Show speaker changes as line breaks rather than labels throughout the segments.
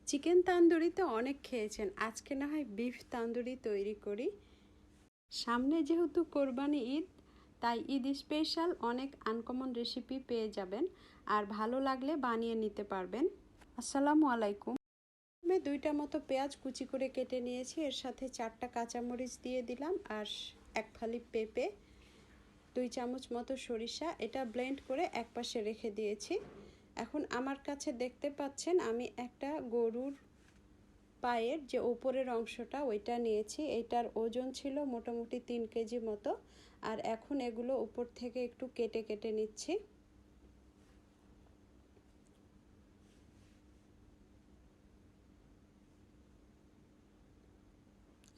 Chicken tandoori তো অনেক খেয়েছেন, আজকে না হয় বিফ তান্দুরি তৈরি করি। সামনে যেহেতু কোরবানি ঈদ, তাই ঈদ স্পেশাল অনেক আনকমন রেসিপি পেয়ে যাবেন, আর ভালো লাগলে বানিয়ে নিতে পারবেন। আসসালামু আলাইকুম। আমি 2টা মতো পেঁয়াজ কুচি করে কেটে নিয়েছি, এর সাথে 4টা কাঁচামরিচ দিয়ে দিলাম, আর 1 ফালি পেঁপে, 2 চামচ মতো সরিষা, এটা ব্লেন্ড করে একপাশে রেখে দিয়েছি। এখন আমার কাছে দেখতে পাচ্ছেন আমি একটা গরুর পায়ের যে উপরের অংশটা ওইটা নিয়েছি। এটার ওজন ছিল মোটামুটি 3 কেজি মতো, আর এখন এগুলো উপর থেকে একটু কেটে কেটে নিচ্ছি।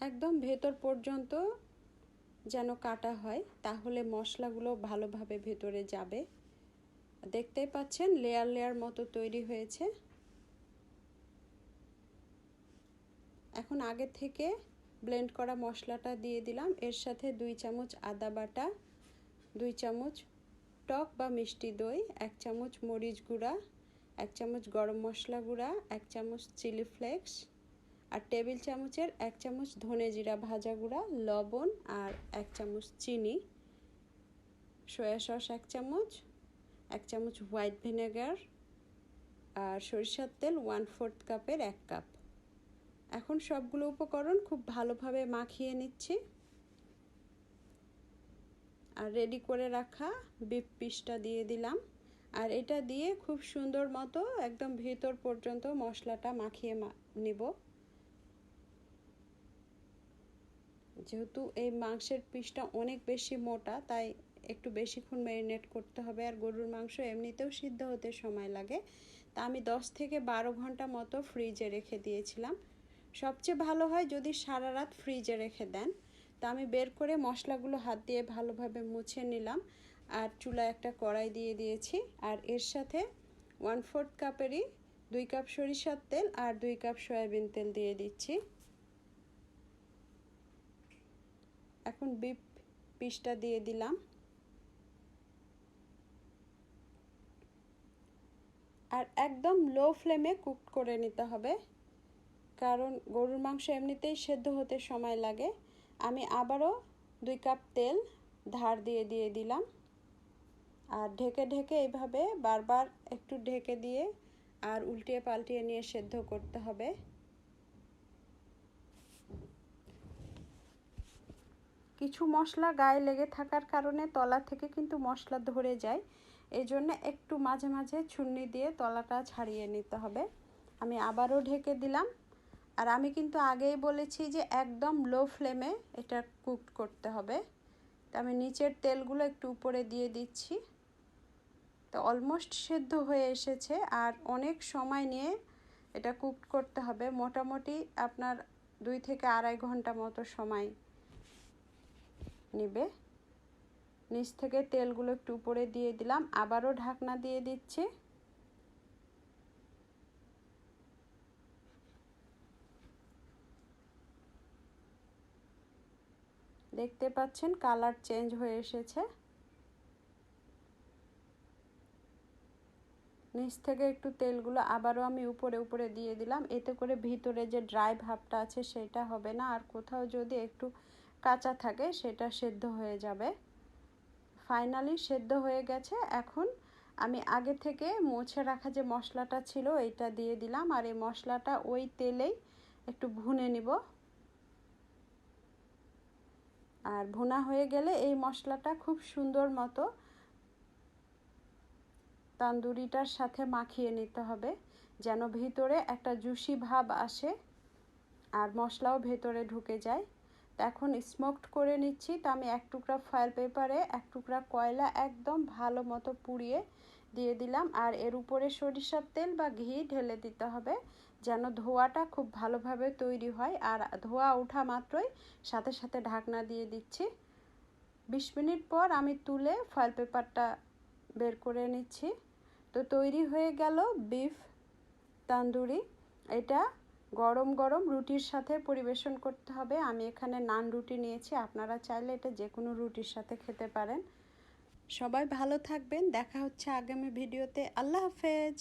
একদম ভেতর পর্যন্ত যেন কাটা হয়, তাহলে মশলাগুলো ভালোভাবে ভেতরে যাবে। দেখতেই পাচ্ছেন লেয়ার লেয়ার মতো তৈরি হয়েছে। এখন আগে থেকে ব্লেন্ড করা মশলাটা দিয়ে দিলাম, এর সাথে 2 চামচ আদা বাটা, 2 চামচ টক বা মিষ্টি দই, 1 চামচ মরিচ গুঁড়া, 1 চামচ গরম মশলা গুঁড়া, 1 চামচ চিলি ফ্লেক্স, আর টেবিল চামচের 1 চামচ ধনে জিরা ভাজা গুঁড়া, লবণ আর 1 চামচ চিনি, সয়া সস 1 চামচ, 1 চামচ হোয়াইট ভিনেগার, আর সরিষার তেল 1/4 কাপের 1 কাপ। এখন সবগুলো উপকরণ খুব ভালোভাবে মাখিয়ে নিচ্ছি, আর রেডি করে রাখা বিফ পিসটা দিয়ে দিলাম, আর এটা দিয়ে খুব সুন্দর মতো একদম ভেতর পর্যন্ত মশলাটা মাখিয়ে নিব। যেহেতু এই মাংসের পিসটা অনেক বেশি মোটা, তাই একটু বেশিক্ষণ ম্যারিনেট করতে হবে, আর গরুর মাংস এমনিতেও সিদ্ধ হতে সময় লাগে। তা আমি 10 থেকে 12 ঘন্টা মতো ফ্রিজে রেখে দিয়েছিলাম। সবচেয়ে ভালো হয় যদি সারা রাত ফ্রিজে রেখে দেন। তা আমি বের করে মশলাগুলো হাত দিয়ে ভালোভাবে মুছে নিলাম, আর চুলায় একটা কড়াই দিয়ে দিয়েছি, আর এর সাথে 1/4 কাপেরই 2 কাপ সরিষার তেল আর 2 কাপ সয়াবিন তেল দিয়ে দিচ্ছি। এখন বিফ পিসটা দিয়ে দিলাম, আর একদম লো ফ্লেমে কুক করে নিতে হবে, কারণ গরুর মাংস এমনিতেই সেদ্ধ হতে সময় লাগে। আমি আবারও 2 কাপ তেল ধার দিয়ে দিলাম, আর ঢেকে ঢেকে এইভাবে বারবার একটু ঢেকে দিয়ে আর উল্টিয়ে পাল্টিয়ে নিয়ে সেদ্ধ করতে হবে। কিছু মশলা গায়ে লেগে থাকার কারণে তলা থেকে কিন্তু মশলা ধরে যায়, এই জন্য একটু মাঝে মাঝে ছুরি দিয়ে তলাটা ছাড়িয়ে নিতে হবে। আমি আবারও ঢেকে দিলাম, আর আমি কিন্তু আগেই বলেছি যে একদম লো ফ্লেমে এটা কুক করতে হবে। তো আমি নিচের তেলগুলো একটু উপরে দিয়ে দিচ্ছি। তো অলমোস্ট সেদ্ধ হয়ে এসেছে, আর অনেক সময় নিয়ে এটা কুক করতে হবে, মোটামুটি আপনার 2 থেকে 2.5 ঘন্টা মতো সময় নেবে। নিচ থেকে তেলগুলো একটু উপরে দিয়ে দিলাম, আবারও ঢাকনা দিয়ে দিচ্ছি। দেখতে পাচ্ছেন কালার চেঞ্জ হয়ে এসেছে। নিচ থেকে একটু তেলগুলো আবারও আমি উপরে উপরে দিয়ে দিলাম, এতে করে ভিতরে যে ড্রাই ভাবটা আছে সেটা হবে না, আর কোথাও যদি একটু কাঁচা থাকে সেটা সেদ্ধ হয়ে যাবে। ফাইনালি সেদ্ধ হয়ে গেছে। এখন আমি আগে থেকে মুছে রাখা যে মশলাটা ছিল এইটা দিয়ে দিলাম, আর এই মশলাটা ওই তেলেই একটু ভুনে নিব। আর ভুনা হয়ে গেলে এই মশলাটা খুব সুন্দর মতো তান্দুরিটার সাথে মাখিয়ে নিতে হবে, যেন ভিতরে একটা জুসি ভাব আসে আর মশলাও ভেতরে ঢুকে যায়। তো এখন স্মোকড করে নিচ্ছি। তো আমি 1 টুকরা ফয়েল পেপারে 1 টুকরা কয়লা একদম ভালো মতো পুড়িয়ে দিয়ে দিলাম, আর এর উপরে সরিষার তেল বা ঘি ঢেলে দিতে হবে, যেন ধোঁয়াটা খুব ভালোভাবে তৈরি হয়। আর ধোঁয়া ওঠা মাত্রই সাথে সাথে ঢাকনা দিয়ে দিচ্ছি। 20 মিনিট পর আমি তুলে ফয়েল পেপারটা বের করে নিচ্ছি। তো তৈরি হয়ে গেল বিফ তান্দুরি। এটা গরম গরম রুটির সাথে পরিবেশন করতে হবে। আমি এখানে নান রুটি নিয়েছি, আপনারা চাইলে এটা যে কোনো রুটির সাথে খেতে পারেন। সবাই ভালো থাকবেন, দেখা হচ্ছে আগামী ভিডিওতে। আল্লাহ হাফেজ।